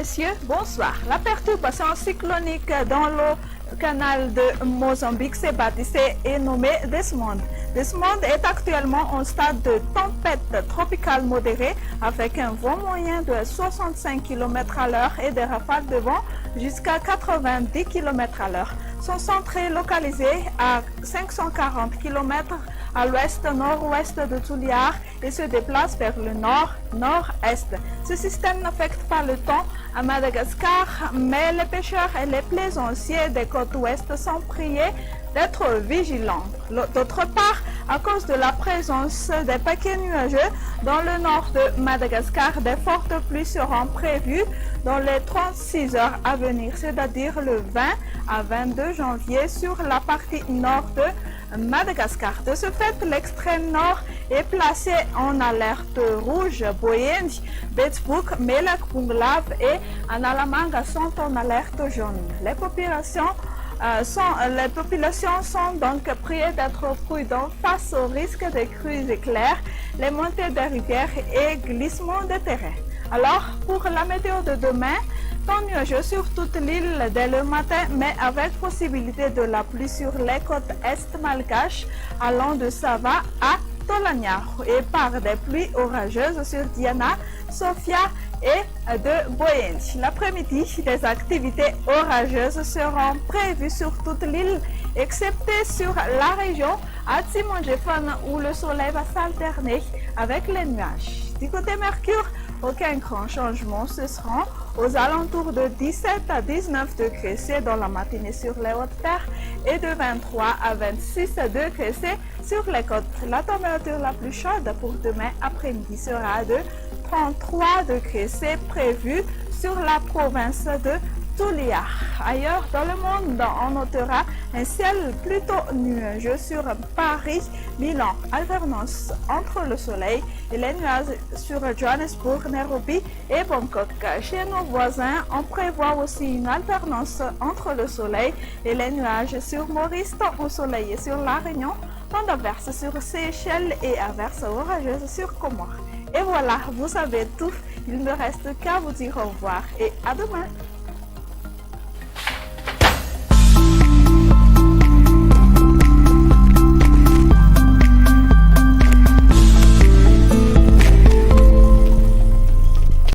messieurs, bonsoir. La perturbation cyclonique dans le canal de Mozambique s'est baptisée et nommée Desmond. Desmond est actuellement en stade de tempête tropicale modérée avec un vent moyen de 65 km à l'heure et des rafales de vent jusqu'à 90 km à l'heure. Son centre est localisé à 540 km à l'ouest-nord-ouest de Tuliar et se déplace vers le nord-nord-est. Ce système n'affecte pas le temps à Madagascar, mais les pêcheurs et les plaisanciers des côtes ouest sont priés d'être vigilants. D'autre part, à cause de la présence des paquets nuageux dans le nord de Madagascar, des fortes pluies seront prévues dans les 36 heures à venir, c'est-à-dire le 20 à 22 janvier sur la partie nord de Madagascar. De ce fait, l'extrême nord est placé en alerte rouge. Boyendi, Betsbouk, Melak, Punglav et Analamanga sont en alerte jaune. Les populations sont donc priées d'être prudentes face au risque de crues éclairs, les montées des rivières et glissements de terrain. Alors, pour la météo de demain, temps nuageux sur toute l'île dès le matin, mais avec possibilité de la pluie sur les côtes est malgaches, allant de Sava à Tolagna, et par des pluies orageuses sur Diana, Sofia et de Boyendi. L'après-midi, des activités orageuses seront prévues sur toute l'île, excepté sur la région Atimongefon où le soleil va s'alterner avec les nuages. Du côté Mercure, aucun grand changement, ce sera aux alentours de 17 à 19 degrés C dans la matinée sur les hautes-terres et de 23 à 26 degrés C sur les côtes. La température la plus chaude pour demain après-midi sera de 33 degrés C prévue sur la province de Tuliar. Ailleurs dans le monde, on notera un ciel plutôt nuageux sur Paris, Milan, alternance entre le soleil et les nuages sur Johannesburg, Nairobi et Bangkok. Chez nos voisins, on prévoit aussi une alternance entre le soleil et les nuages sur Maurice, temps ensoleillé sur La Réunion, temps d'averse sur Seychelles et averse orageuse sur Comores. Et voilà, vous savez tout, il ne reste qu'à vous dire au revoir et à demain.